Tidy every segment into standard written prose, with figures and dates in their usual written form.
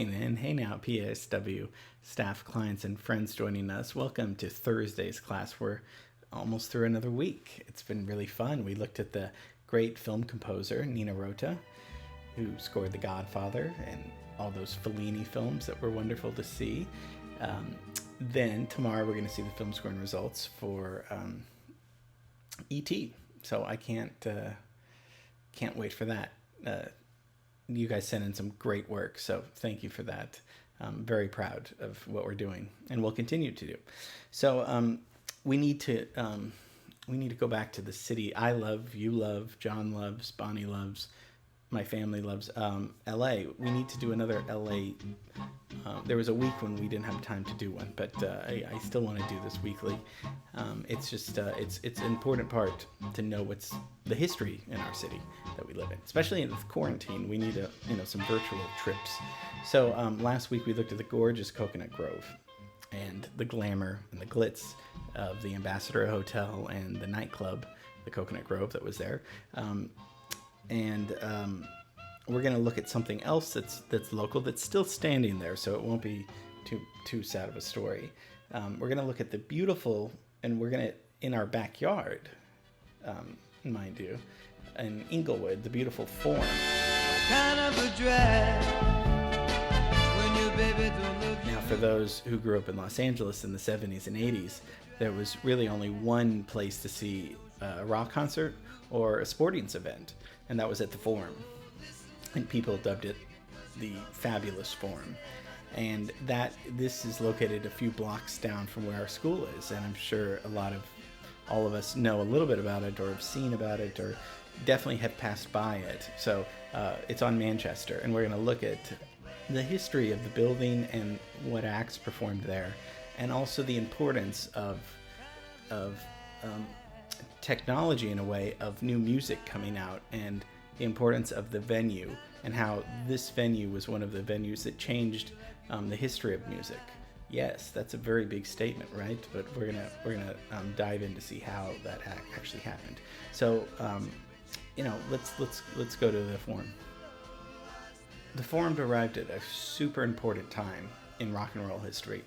Wayne, and hey now, PSW staff, clients, and friends joining us. Welcome to Thursday's class. We're almost through another week. It's been really fun. We looked at the great film composer, Nino Rota, who scored The Godfather and all those Fellini films that were wonderful to see. Then tomorrow we're going to see the film scoring results for E.T. So I can't wait for that. You guys sent in some great work, so thank you for that. I'm very proud of what we're doing, and we'll continue to do. So we need to go back to the city I love, you love, John loves, Bonnie loves, my family loves, LA. We need to do another LA. There was a week when we didn't have time to do one, but I still want to do this weekly. It's just it's an important part to know what's the history in our city that we live in, especially in this quarantine. We need some virtual trips. So last week we looked at the gorgeous Coconut Grove and the glamour and the glitz of the Ambassador Hotel and the nightclub, the Coconut Grove, that was there. We're going to look at something else that's local, that's still standing there, so it won't be too sad of a story. We're going to look at the beautiful, and we're going to, in our backyard, mind you, in Inglewood, the beautiful Forum. Kind of a drag when your baby don't look. Now, for those who grew up in Los Angeles in the 70s and 80s, there was really only one place to see a rock concert or a sporting event, and that was at the Forum. And people dubbed it the Fabulous Forum. And this is located a few blocks down from where our school is, and I'm sure all of us know a little bit about it, or have seen about it, or definitely have passed by it. So it's on Manchester, and we're going to look at the history of the building and what acts performed there, and also the importance of technology, in a way, of new music coming out, and the importance of the venue, and how this venue was one of the venues that changed the history of music. Yes, that's a very big statement, right? But we're gonna dive in to see how that actually happened. So, let's go to the Forum. The Forum arrived at a super important time in rock and roll history.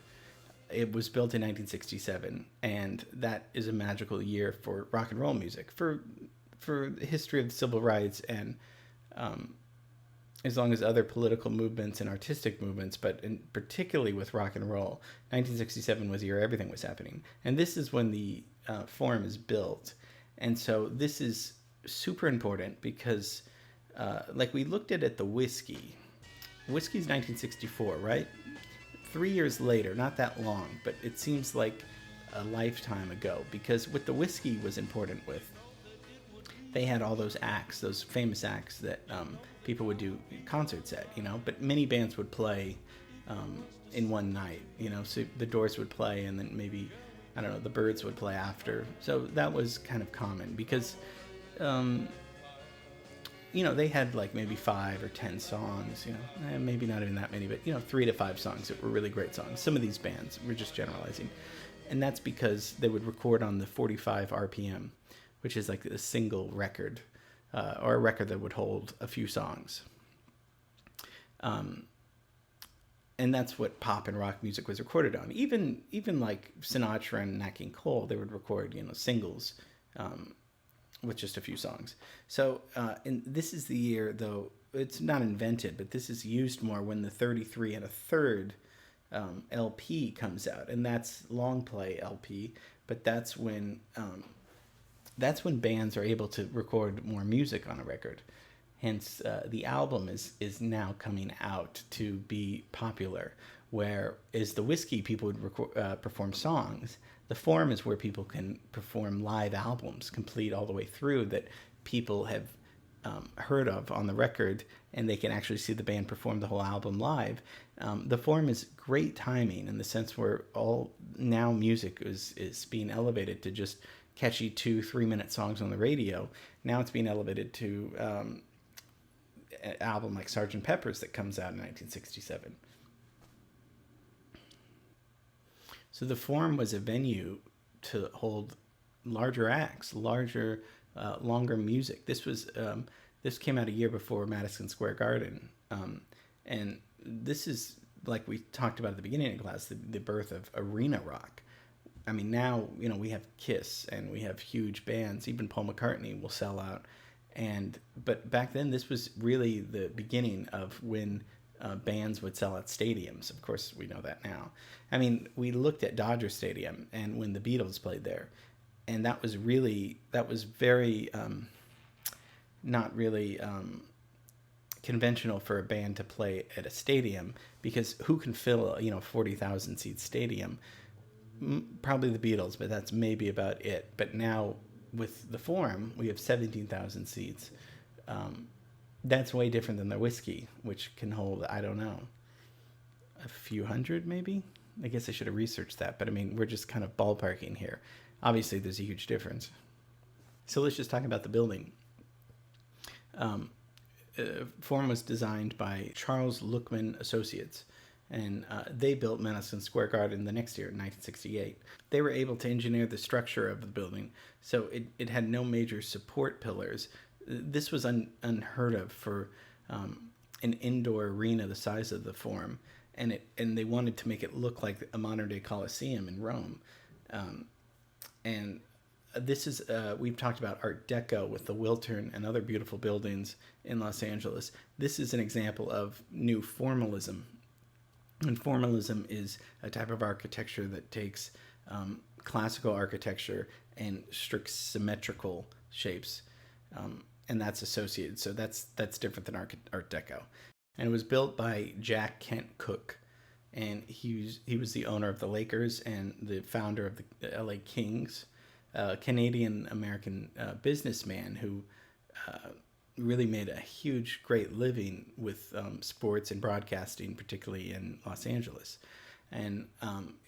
It was built in 1967, and that is a magical year for rock and roll music, for the history of the civil rights, and as long as other political movements and artistic movements, but particularly with rock and roll. 1967 was the year everything was happening, and this is when the Forum is built. And so this is super important because, like we looked at the Whiskey's 1964, right? 3 years later, not that long, but it seems like a lifetime ago, because what the Whiskey was important with, they had all those acts, those famous acts that people would do concerts at, but many bands would play in one night, so the Doors would play, and then maybe, I don't know, the Byrds would play after. So that was kind of common because, they had like maybe 5 or 10 songs, maybe not even that many, but 3 to 5 songs that were really great songs. Some of these bands, we're just generalizing, and that's because they would record on the 45 RPM, which is like a single record, or a record that would hold a few songs. And that's what pop and rock music was recorded on. Even like Sinatra and Nat King Cole, they would record, singles with just a few songs. So, and this is the year, though, it's not invented, but this is used more when the 33 and a third LP comes out, and that's long play LP, but that's when bands are able to record more music on a record. Hence, the album is now coming out to be popular. Whereas the Whiskey, people would perform songs. The Forum is where people can perform live albums, complete all the way through, that people have heard of on the record, and they can actually see the band perform the whole album live. The Forum is great timing in the sense where all now music is being elevated to just catchy 2-3 minute songs on the radio. Now it's being elevated to an album like Sgt. Pepper's that comes out in 1967. So the Forum was a venue to hold larger acts, longer music. This came out a year before Madison Square Garden, and this is, like we talked about at the beginning of class, the birth of arena rock. I mean, now, we have Kiss and we have huge bands. Even Paul McCartney will sell out. But back then, this was really the beginning of when bands would sell out stadiums. Of course, we know that now. I mean, we looked at Dodger Stadium and when the Beatles played there, and that was very not really conventional for a band to play at a stadium, because who can fill 40,000 seat stadium? Probably the Beatles, but that's maybe about it. But now with the Forum, we have 17,000 seats. That's way different than the Whiskey, which can hold, I don't know, a few hundred maybe? I guess I should have researched that, but I mean, we're just kind of ballparking here. Obviously, there's a huge difference. So let's just talk about the building. Forum was designed by Charles Lookman Associates, and they built Madison Square Garden the next year, in 1968. They were able to engineer the structure of the building, so it had no major support pillars. This was unheard of for an indoor arena the size of the Forum, and they wanted to make it look like a modern-day Colosseum in Rome. And this is, we've talked about Art Deco with the Wiltern and other beautiful buildings in Los Angeles. This is an example of new formalism. And formalism is a type of architecture that takes classical architecture and strict symmetrical shapes, and that's associated. So that's different than Art Deco. And it was built by Jack Kent Cooke, and he was the owner of the Lakers and the founder of the LA Kings, a Canadian-American businessman who really made a huge, great living with sports and broadcasting, particularly in Los Angeles. And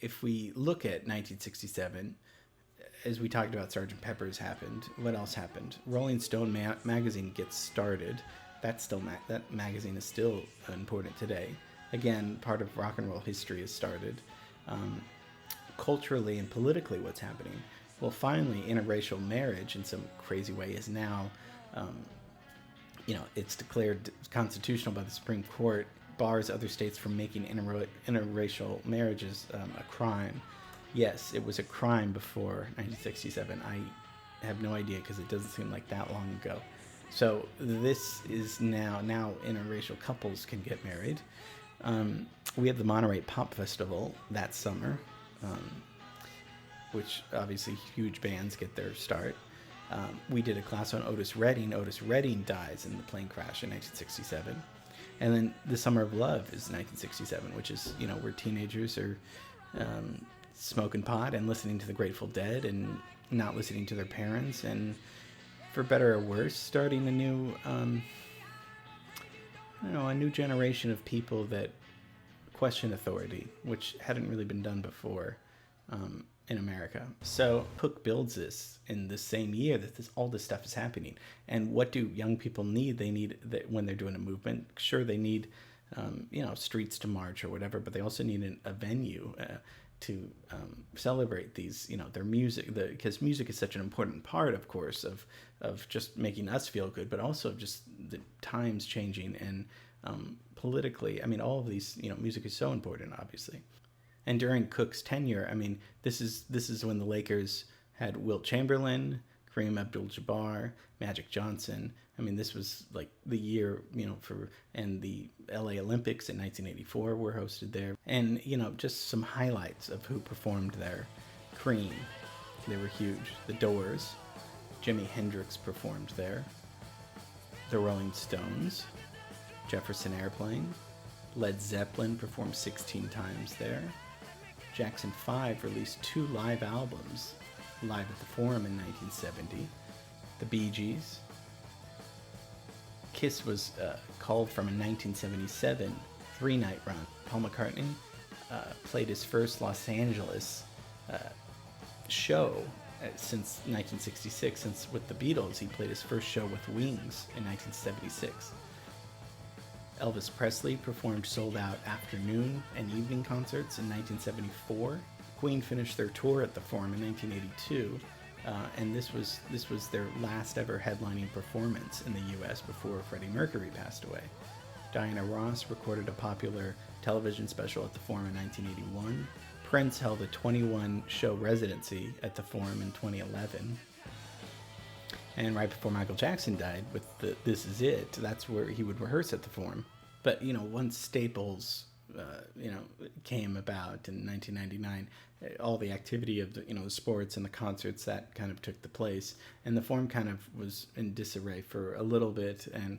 if we look at 1967, as we talked about, Sgt. Pepper's happened. What else happened? Rolling Stone magazine gets started. That magazine is still important today. Again, part of rock and roll history is started. Culturally and politically, what's happening? Well, finally, interracial marriage in some crazy way is now, it's declared constitutional by the Supreme Court, bars other states from making interracial marriages a crime. Yes, it was a crime before 1967. I have no idea because it doesn't seem like that long ago. So this is now interracial couples can get married. We have the Monterey Pop Festival that summer, which obviously huge bands get their start. We did a class on Otis Redding. Otis Redding dies in the plane crash in 1967. And then The Summer of Love is 1967, which is, where teenagers are smoking pot and listening to the Grateful Dead and not listening to their parents, and for better or worse, starting a new, a new generation of people that question authority, which hadn't really been done before in America. So Cooke builds this in the same year that all this stuff is happening. And what do young people need? They need that when they're doing a movement. Sure, they need, streets to march or whatever, but they also need a venue to celebrate these, their music, because music is such an important part, of course, of just making us feel good, but also just the times changing and politically. I mean, all of these, music is so important, obviously. And during Cooke's tenure, I mean, this is when the Lakers had Wilt Chamberlain, Kareem Abdul-Jabbar, Magic Johnson. I mean, this was like the year, and the LA Olympics in 1984 were hosted there. And, just some highlights of who performed there. Cream, they were huge. The Doors, Jimi Hendrix performed there. The Rolling Stones, Jefferson Airplane, Led Zeppelin performed 16 times there. Jackson 5 released 2 live albums, live at the Forum in 1970. The Bee Gees. Kiss was called from a 1977 3-night run. Paul McCartney played his first Los Angeles show since 1966. Since with the Beatles, he played his first show with Wings in 1976. Elvis Presley performed sold-out afternoon and evening concerts in 1974. Queen finished their tour at the Forum in 1982, and this was their last ever headlining performance in the U.S. before Freddie Mercury passed away. Diana Ross recorded a popular television special at the Forum in 1981. Prince held a 21-show residency at the Forum in 2011. And right before Michael Jackson died with the This Is It, that's where he would rehearse at the Forum. But, once Staples, came about in 1999, all the activity of the sports and the concerts, that kind of took the place. And the Forum kind of was in disarray for a little bit. And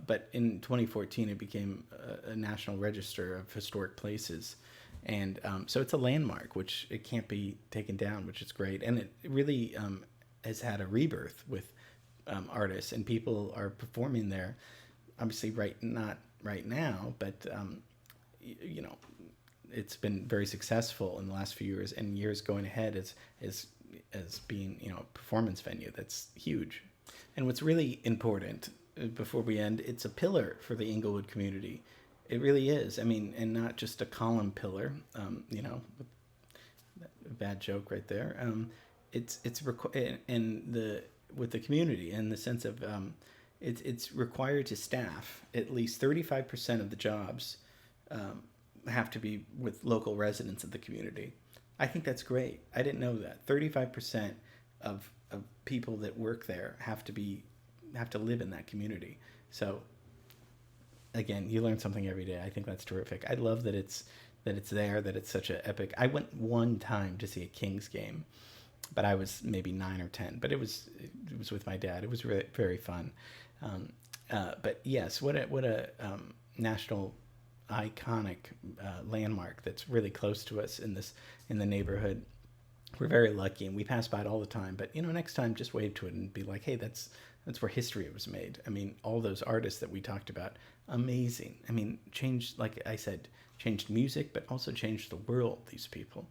but in 2014, it became a National Register of Historic Places. And so it's a landmark, which it can't be taken down, which is great. And it really has had a rebirth with artists, and people are performing there. Obviously, not right now, but it's been very successful in the last few years, and years going ahead as being a performance venue that's huge. And what's really important, before we end, it's a pillar for the Inglewood community. It really is. I mean, and not just a column pillar. A bad joke right there. With the community, in the sense of it's required to staff at least 35% of the jobs have to be with local residents of the community. I think that's great. I didn't know that 35% of people that work there have to live in that community. So again, you learn something every day. I think that's terrific. I love that it's there, that it's such an epic. I went one time to see a Kings game, but I was maybe 9 or 10. But it was with my dad. It was really, very fun. But yes, what a national iconic landmark that's really close to us in the neighborhood. We're very lucky, and we pass by it all the time. But next time, just wave to it and be like, "Hey, that's where history was made." I mean, all those artists that we talked about, amazing. I mean, changed, like I said, changed music, but also changed the world. These people.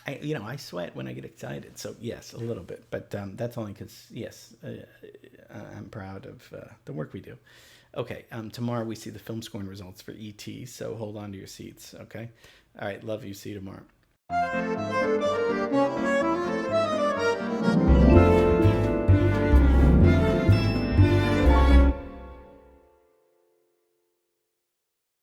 I sweat when I get excited. So yes, a little bit, but that's only because I'm proud of the work we do. Okay, tomorrow we see the film scoring results for E.T., so hold on to your seats, okay? All right, love you. See you tomorrow.